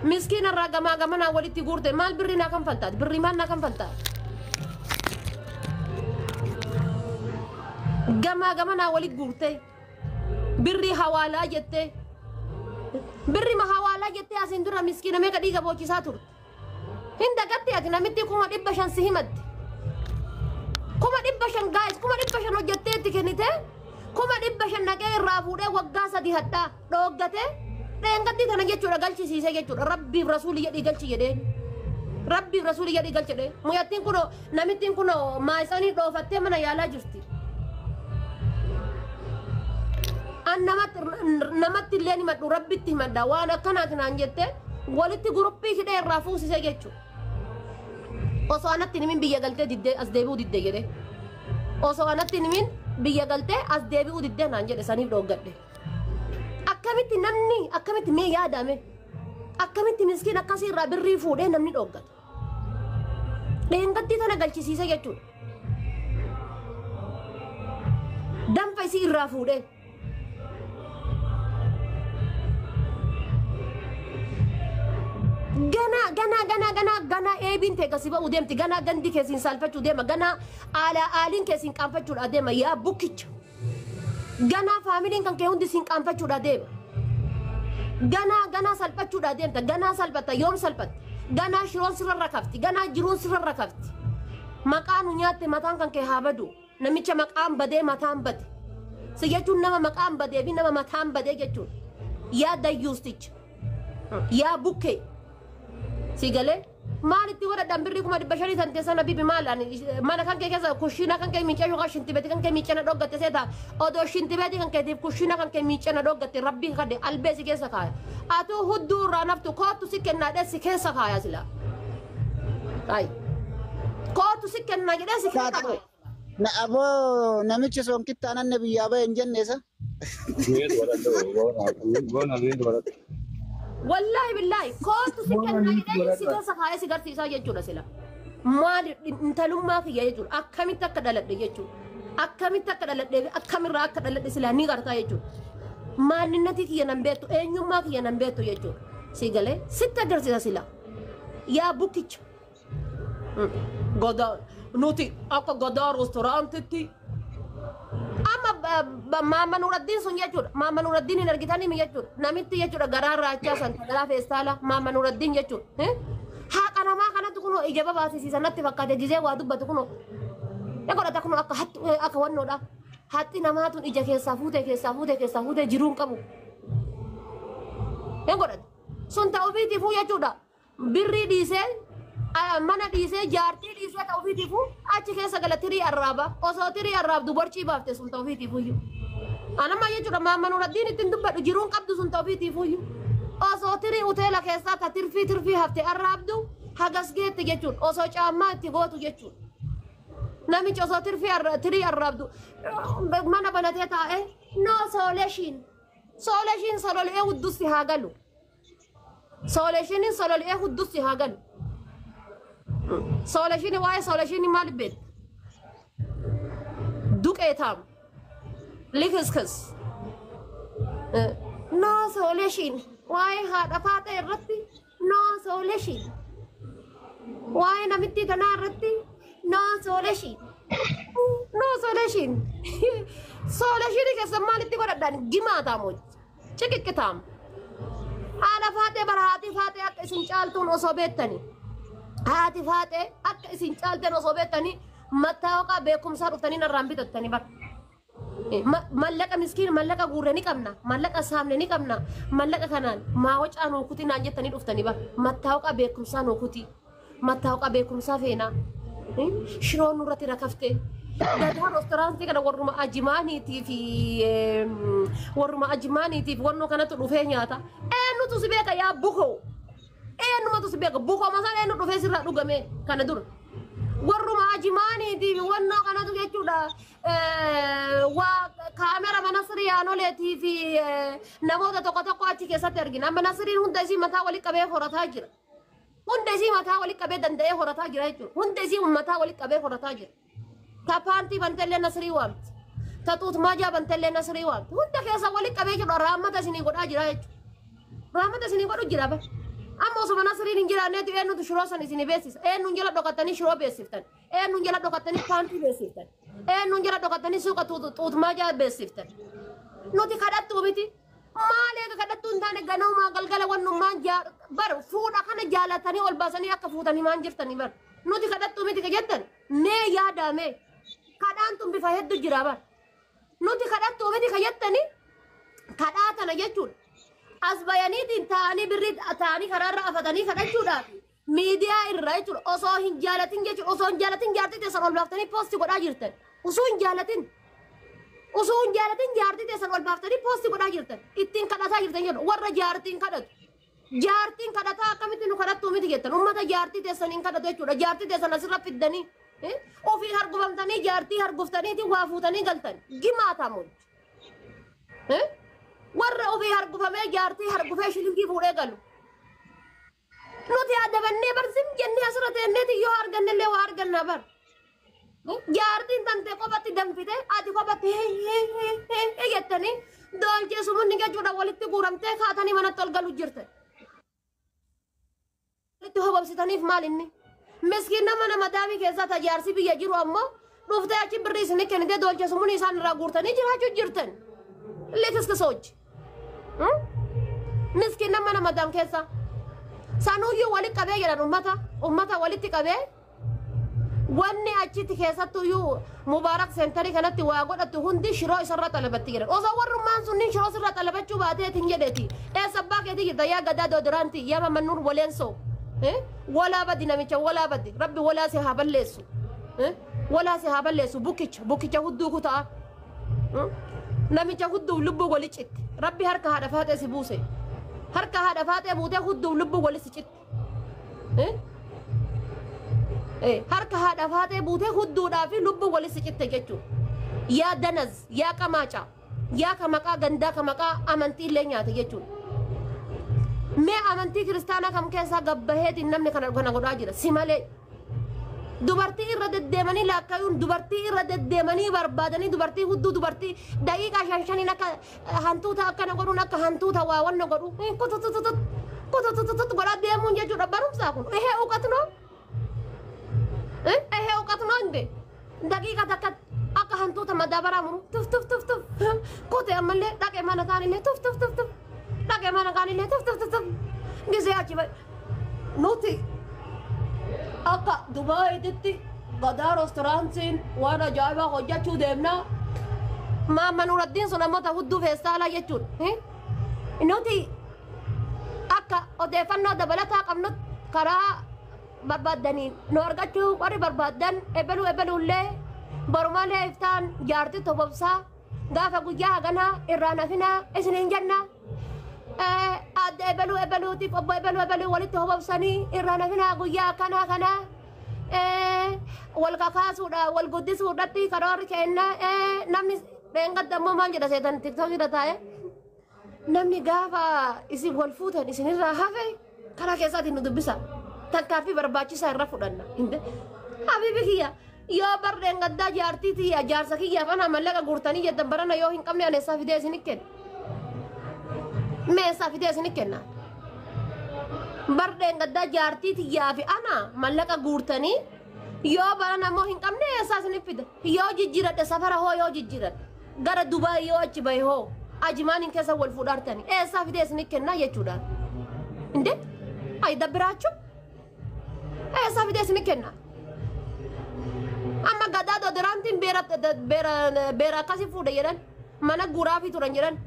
مسكين الرقم ما قمنا ولدي قورته مال برينا كم فلتات بري مالنا كم فلتات قمنا ولد قورته بري حوالا جته بري ما حوالا جته أسندرا مسكين ما كديك بوجي ساتور هندا قتي أكنا متي كوما دبشان سهمت كوما دبشان guys كوما دبشان وجته تكنيته كوما دبشان نجاي رافوده وقاسة دي حتى روقته Tengkat di tanah jatuh ragal sih saya jatuh Rabbi Rasul ya digal sih deh Rabbi Rasul ya digal sih deh mau yatin kuno namitin kuno maisani do fatte mana ya la justi an namat tillani mat Rabbi timad dawana kana kana jette waliti gruppi sih deh rafu sih saya jatuh oso anak tinimin biya galte didde as debu didde gede oso anak tinimin biya galte as debu didde nanje deh sani do gadde akkamitti namni akkamitti mee yaadame akkamitti miskiin akkasii irraa birrii fuudhee namni dhoggata dheengaddi tana galchisiise jechuudha danfa isii irraa fuudhee gana eebiin ta'e kasi ba'uu deemti gana gandi keessiin saalfachuu deema gana aaliin keessiin qaanfachuudha deema yaa bukkicha gana faamiliin kan kee hundi siin qaanfachuudha deema gana salphachuudha deemta gana salphata yoom salphatte gana shiroon sirra kafti gana jiruun sirra kafti maqaan nyaatte mataan kan kee haa badu namicha maqaan badee mataan bade si jechuun nama maqaan badee fi nama mataan badee jechuun yaa dayyuusticha yaa bukkee si galee maalitti wara dambirri kuma dibba shanii tante sana bibi maalaan mana kan kee keessa kushina kan kee miicee yookaan shintibeti kan kee miicana dhoggatte seeta odoo shintibeti kan keetiif kushina kan kee miicana dhoggatte rabbiin kadde albee si keessa kaaya atuu hudduu irraa naftu kootu si kennaa dhee si keessa kaaya sila ay kootu si kennaa jedhee si keessa kaaya na aboo namichi soonkitti anan nabiyyaa bahe hin jenneesa wallahi billahi kootu si kennaa jedhee si keessa kaaya si garsiisaa jechuudha sila maal intalummaa kiyya jechuudha akkamitti akka dhaladhe jechuudha akkamitti akka dhaladhe akkamirraa akka dhaladhe sila ni gartaa jechuudha maalinnatii kiyya nan beektu eenyummaa kiyya nan beektu jechuudha si galee sitti agarsiisa sila yaa bukkicha godaa nuti akka godaa restoraantitti amma Mama Nuruddin sun jechuudha Mama Nuruddin hin argitanii mi jechuudha namitti jechuudha garaa raachaa san garaa feestaala Mama Nuruddin jechuudha haqa namaa kanatti kunoo ijaba baasisiisa natti fakkaate gizee waa dubbatu kunoo godhata kunoo akka wannoodha hatti namaatun ija keessaa fuute jiruun qabu godhata sun ta'uu fiitiifuu jechuudha birrii dhiisee mana dhiisee jaartii dhiisee ta'uu fiitiifuu achi keessa gala tirii arraaba osoo tirii arraabdu borcii baafte sun ta'uu fiitiifuyyuu anamma jechuudha Mama Nuruddin ittiin dubbadhu jiruun qabdu sun ta'uu fiitiifuyyuu osoo tirii hoteela keessaa ta tirfii hafte arraabdu hagas geette jechuudha osoo caammaa itti gootu jechuudha namichi osoo tirii arraabdu mana banatee taa'e no sooleeshiin solol'ee huddusti haa galu sooleeshiiniin solol'ee huddusti haa galu Solashini wae solashini mal bet duk etam likiskas no solashin wae hada fata irratti no solashin wae namitti tana irratti no solashin solashini kesa malitti godhadan gimata mo cikikkitam ala fate barahati fate akka isin caaltuun osoo beettani haati faate akka isin caalteen osoo beektanii mattaawaqaa beekumsaa dhuftanii narraan bitattanii bar mallaqa miskiin mallaqa guurre ni qabna mallaqa saamne ni qabna mallaqa kanaan maa wacaa nuu kuti naan jettanii dhuftanii bar mattaawaqaa beekumsaa nuu kuti mattaawaqaa beekumsaa feenaa shiroon nurratti rakafte gadaa restoraantii kana warruma ajimaaniitiif wannoo kanatti dhufee nyaata eenyutu si beeka yaa bukoo eenyumatu si beeka bukoo masaan eenyu dhufee sirraa dhugame kana dura warruma ajimaaniitiif wannoo kanatu jechuudha waa kaamera mana siriyaanoleetii fi namoota tokko achi keessatti argina amma nasiriin hunda isii mataa walitti qabee horataa jira hunda isii mataa walitti qabee danda'ee horataa jira jechuudha hunda isii mataa walitti qabee horataa jira ta paantii bantellee nasirii waamti ta tuut maajaa bantellee nasirii waamti hunda keessa walitti qabee jiru raamata isinii godhaa jira jechuudha raamata isinii godhu jira ba amma osoo nasriin hin jiraanneetu eenyutu shiroo san isin beeksisa eenyuun jala dhokatanii shiroo beeksiftan eenyuun jala dhokatanii paantii beeksiftan eenyuun jala dhokatanii suuqa tuutmaa jaa beeksiftan nuti kadhattuu miti maalee kadhattuu hin taane ganamumaa galgala wannummaan bar fuudha kana jaalatanii ol baasanii akka fuutanii maan jirtanii bar nuti kadhattuu miti ka jettan mee yaadame kadhaan tun bifa hedduu jira bar nuti kadhattuu miti ka jettanii kadhaa tana jechuudha as bayaniitiin ta'anii birrii ta'anii karaarra afatanii kadhachuudhaaf miidiyaa irraa jechuudha osoo hin jaalatin jechuudha osoo hin jaalatin jaartii teessan ol baaftanii poosti godhaa jirtan osoo hin jaalatin jaartii teessan ol baaftanii poosti godhaa jirtan ittiin kadhataa jirtan jedhu warra jaartiin kadhataa akkamitti nu kadhattuu miti jettan ummata jaartii teessan hin kadhatu jechuudha jaartii teessan asirra fiddanii ofii hargufamtanii jaartii harguftaniitiin waa fuutanii galtan gimaataa mul'u warra ofii hargufamee jaartii hargufee shilingii fuudhee galu nuti adabannee barsim jennee asirra teenneeti yoo argannellee waa argannaa bar jaartiin tantee kophatti danfite ati kophatti jettanii doolchee sumunni jechuudha walitti guuramtee kaatanii manatti ol galu jirte walitti hobobsitaniif maal inni miskiin nama nama daamii keessaa tajaarsi biyya jiru ammoo dhuftee achi birrii isin kennitee doolchee sumunni isaan irraa guurtanii jiraachuu jirtan leetiskisoochi miskin nama madam keessa sanuyyuu wali qabee jedhan ummata walitti qabee wanni achitti keessattuyyuu mubaarak seentarii kanatti waa godhattu hundi shiroo isarra xalabatti jedhan osoo warrummaan sunniin shiroo sirra xalabachuu baateetiin jedheeti eessabbaa keetii jirta yaa gadaa doodiraanti yaa mamannuur waleensoo walaa baddi namicha walaa baddi rabbi walaa si haa balleessu bukkicha hudduu kutaa namicha hudduuf lubbuu wali citti rabbi harka haadha faatee si buuse harka haadha faatee buutee hudduuf lubbuu wali si citti harka haadha faatee buutee hudduudhaa fi lubbuu wali si citte jechuudha yaa danaz yaa qamaaca yaa ka maqaa gandaa ka maqaa amantii illee nyaate jechuudha mee amantii kiristaanaa kam keessaa gabbaheetiin namni kana godhaa jira si malee dubartii irra deddeemanii laakkayuun dubartii irra deddeemanii barbaadanii dubartii hudduu dubartii daqiiqaa shan akka hantuuta akkana godhuun akka hantuuta waa wanna godhu kutututut godhaa deemuun jechuudha barumsaa kun ehee uqatnoo hinde daqiiqa takka akka hantuuta madaabaraa muru tuf kute ammallee dhaqee mana kaanillee tuf dhaqee mana kaanillee tuf gisee achi nuti akka Dubaayitti gadaa restoraantiin waan ajaa'ibaa hojjechuu deemnaa maamma Nuuraddiin sun ammoo hudduu feestaalaa jechuudha nuti akka odeeffannoo dabalataa qabnu karaa barbaadanii nu argachuu warri barbaadan ebeluullee barumaalee iftaan jaartii tobobsaa gaafa guyyaa haganaa irraa nafinaa isiniin jennaa adda ebeluutiif obbo ebeluu walitti hobobsanii irraa nafinaa guyyaa kana wal kakaasuudha wal guddisuudhatti karoorri kennaa namni dheengadda ammoo maal jedha seetan tiktookirra taa'e namni gaafa isin wal fuutan isinirraa hafe karaa keessaatiin nu dubbisa takkaaffii barbaachisaa irra fudhanna habiibi kiyya yoo bardeen gaddaa jaartii tiyya jaarsa kiyyaaf ana mallaqa guurtanii jedhan barana yoo hin qabne aneessaa fidee isinit kenna meessaa fidee isinit kenna bardeen gaddaa jaartii tiyyaa fi ana mallaqa guurtanii yoo barana ammoo hin qabne eessaa isinit fida yoo jijjiiradhe safara hoo yoo jijjiiradhe gara Dubaay yoo achi bahe hoo ajimaaniin keessa wal fuudhartanii eessaa fidee isinit kenna jechuudha inde ay dabbiraachuu eessaa fidee isinit kenna amma gadaa doodiraantiin beera akkasii fuudhe jedhan mana guuraafii turan jedhan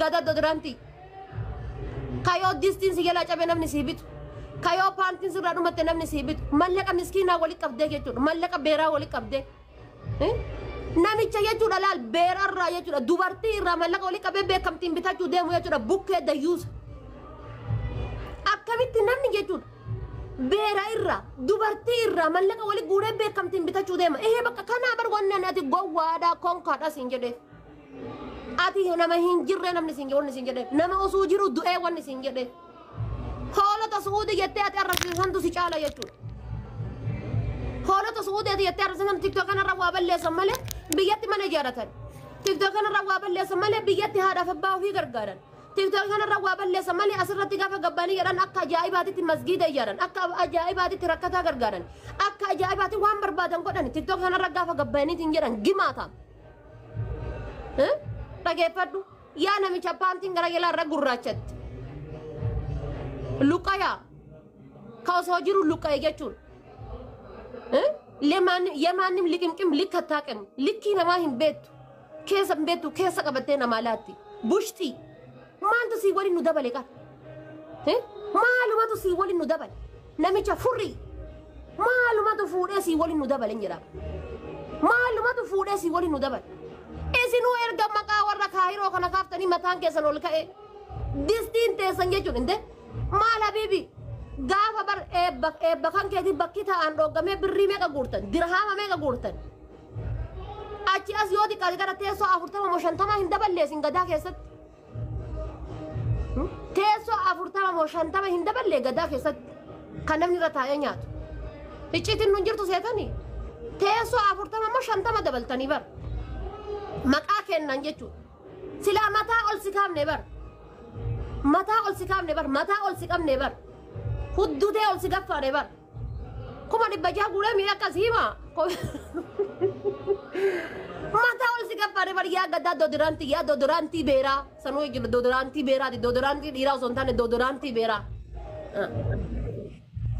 gadaa doodiraantii kayoo distiin si jalaa cabe namni sii bitu kayoo paantiin sirraa dhumatte namni sii bitu mallaqa miskiinaa wali qabdee jechuudha mallaqa beeraa wali qabdee namicha jechuudha laal beerarraa jechuudha dubartii irraa mallaqa wali qabee beekamtiin bitachuu deemu jechuudha bukkee dayyuusa akkamitti namni jechuudha beera irraa dubartii irraa mallaqa wali guuree beekamtiin bitachuu deema bakka kanaa bar wannan ati gowwaadhaa konkaadhaa siin jedhee ati nama hin jirre namni siin jedhee nama osoo jiru du'ee wanni siin jedhee hoolota suudii jettee ati arrabsiisantu si caala jechuudha hoolota suudii ati jettee arrabsiisantu tiktoo kanarra waa balleessan malee biyyatti mana ijaaratan tiktoo kanarra waa balleessan malee biyyatti haadhaaf abbaa ofii gargaaran TikTok kana rawa balle samali asirratti gafa gabbani yaran akka ajaa'ibaatitti masgiida ijaaran akka ajaa'ibaatitti rakkataa gargaaran akka ajaa'ibaatti waan barbaadan godhan TikTok kana gafa gabbaniitiin jedhan gimaata dhageeffadhu yaa namicha paantiin gara jalaa irra gurraachatti luqaya ka osoo jiru luqaya jechuun yemaanim liqimqim likkattaaqen likkii namaa hin beektu keessa qabattee namaa laatti bushtii maaltu sii waliin nu dabale qaba maalumatu sii waliin nu dabale namicha furrii maalumatu fuudhee sii waliin nu dabale hin jedhama maalumatu fuudhee sii waliin nu dabale isinuu erga maqaa warra kaayiroo kana kaaftanii mataan keessan ol ka'e distiin teessan jechuun inte maal habiibi gaafa bar eebba kan keetii bakki ta'an dhoogamee birrii meeqa guurtan dirhaama meeqa guurtan achi as yoo xiqqaate gara teessoo 40 moo 50 hin daballeesin gadaa keessatti teessoo 40 moo 50 hin daballee gadaa keessatti kan namni irra taa'ee nyaatu icciitiin nun jirtu seetanii teessoo 40 moo 50 dabaltanii bar maqaa kennan jechuudha silaa mataa ol si kaafne bar mataa ol si kaafne bar mataa ol si qabne bar huddutee ol si gaffaane bar kuma dhibba jaha guuree miidha akkas hima mataa ol si gaffaane bar yaa gaddaa dodoraantii beeraa sanuu jiru dodoraantii beeraati dodoraantii dhiiraa osoo hin taane dodoraantii beeraa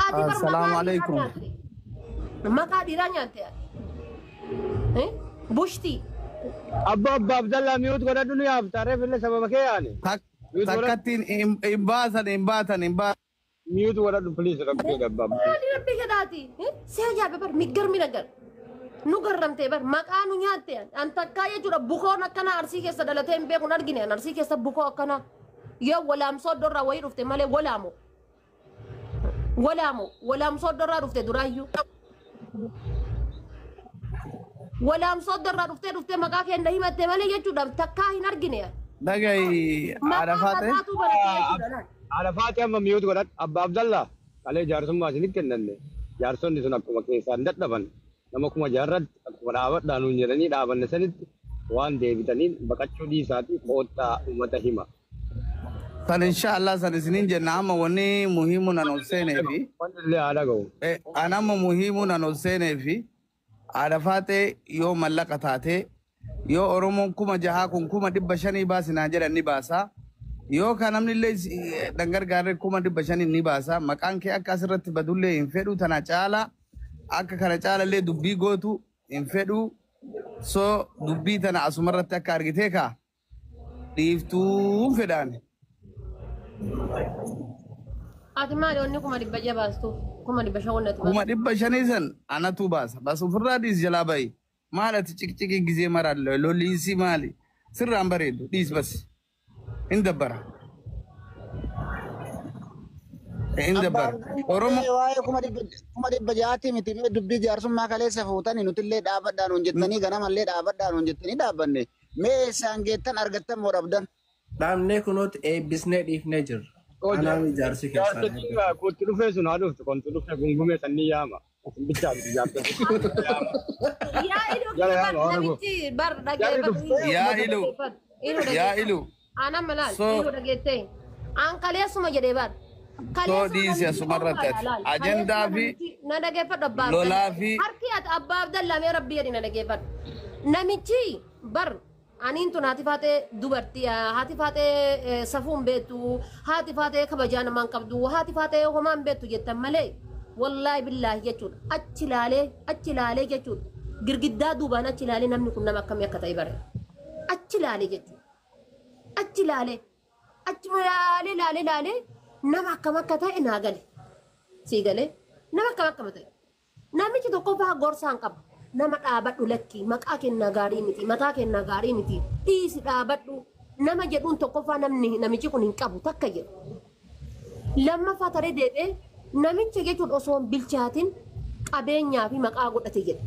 ati bar Assalamu alaikum. maqaa dhiiraa nyaatte bushtii Abba Abdallah miyut godha duniyaaf taaree fille sababa kee yaani. Takkattiin hin baatan. Miyut godha please rabbi abba. Maali rabbi kedaati see ajaa'iba bar miggarmi nagar nu garramtee bar maqaa nu nyaatte an takkaa jechuudha bukoon akkana arsii keessa dhalatee hin beekun argine an arsii keessa bukoo akkana yoo walaamsoo dorraa wayii dhufte malee walaamsoo dorraa dhufte duraayyuu. walaamsoo dorraa dhuftee maqaa kenna himatte malee jechuudha takkaa hin argine. Dhagai Arafaate. Arafaate amma miyut godha abba Abdallah kalee jaarsummaa isinit kennanne jaarsonni sun akkuma keessaan dadhaban nama kuma jaarratti akkuma dhaabadhaan nuun jedhanii dhaabanne sanitti waan deebitaniin baqachuu dhiisaati qoottaa uummata hima. San inshallah san isinin jenna amma wanni muhimu nan ol seeneefi. Wanti illee haala ga'u. Anamma muhimu nan ol seeneefi. Arafaate yoo mallaqa taate yoo Oromoon kuma jahaa kun kuma 500 baasinaa jedhan ni baasa. Yoo kan namni illee dangargaarree kuma 500 ni baasa. Maqaan kee akka asirratti badullee hin fedhu tana caala akka kana caala illee dubbii gootu hin fedhu. So dubbii tana asumarratti akka argitee kaa dhiiftuu fedhaan. Ati maali onni kuma dhibba jaha baastu kuma dhibba shan wannatu Kuma 500 san anatu baasa. Bas ofirraa dhiis jalaa bayi. Maal ati ciqciqii gizee maraalle lolliisii maali? Sirraan bareedu dhiis bas. Hin dabbara. Hin dabbara. Oromoo. Waa'ee kuma dhibba jahaatti miti mee dubbii jaarsummaa kaleessa fuutanii nutillee dhaabadhaan hojjettanii ganamallee dhaabadhaan hojjettanii dhaabbanne mee isaan geettan argattan moo dhabdan. Dhaabnee kunuuti eebbisnee dhiifnee jirra. Anaan ijaarsi keessaa. Jaarsi kootti dhufee sun haa dhuftu konti dhufee gungumee sannii yaama. Bichaa miti jaarsi. yaa ilu namichi bar Yaa ilu. ana malal So- ilu dhageettee an kaleessuma jedhee bar So dhiisi asumarratti ati. Ajendaa fi na dhageeffadhu abbaa lolaa fi harki ati abbaa abdallamee rabbi jedhi na dhageeffadhu namichi bar aniin tun haati faatee dubartii haati faatee safuun beektu haati faatee kabajaa namaan qabdu haati faatee homaan beektu jettan malee wallaahi billaahi jechuudha achi ilaalee jechuudha girgiddaa duubaan achi ilaalee namni kun nama akkamii akka ta'e bare achi ilaalee jechuudha achi ilaalee nama akkam akka ta'e naa gale sii galee nama akkam ta'e namichi tokko faa gorsaan qaba. Nama dhaabadhu lakkii maqaa kennaa gaarii miti mataa kennaa gaarii miti dhiisi dhaabadhu nama jedhuun tokkoffaa namichi kun hin qabu takka jedhu lammaffaa taree deebi'ee namicha jechuun osoo hin bilchaatin qabeenyaa fi maqaa godhate jedha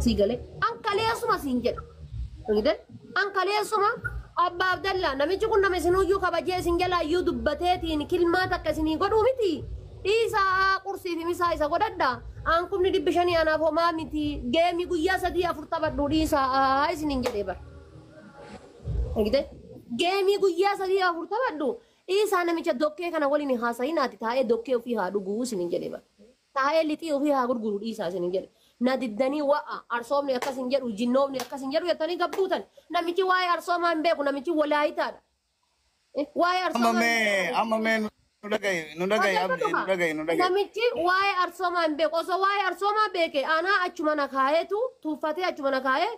sii galee ankaleessuma siin jedha ankaleessuma abbaa abdallaa namichi kun nama isinuyyuu kabajee isin jalaa iyyuu dubbateetiin kilmaa takka isinii godhuu miti dhiisaa qursii fi misaa isa godhadhaa. An kumni 500 anaaf homaa miti geemi guyyaa 3 4 taphadhu dhiisaa isiniin jedhee bar. Eegde geemii guyyaa sadii afur taphadhu isaa namicha dokkee kana waliin haasa'inaati taa'ee dokkee ofii haa dhuguu isiniin jedhe bara taa'ee lixii ofii haa gurguru dhiisaa isiniin jedhe na diddanii wa'a arsoomni akkas hin jedhu jinnoomni akkas hin jedhu jettanii gabbuutan namichi waa'ee arsoomaa hin beeku namichi walaayitaadha waa'ee arsoomaa amma mee nu dhagaye namichi waa'ee arsoomaa hin beeku osoo waa'ee arsoomaa beeke anaa achuma na kaayeetu tuuffatee achuma na kaayee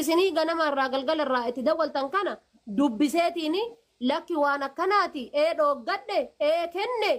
isinii ganama irraa galgala irraa itti dawwaltan kana dubbiseetiini lakki waan akkanaati dhoggadhe kenne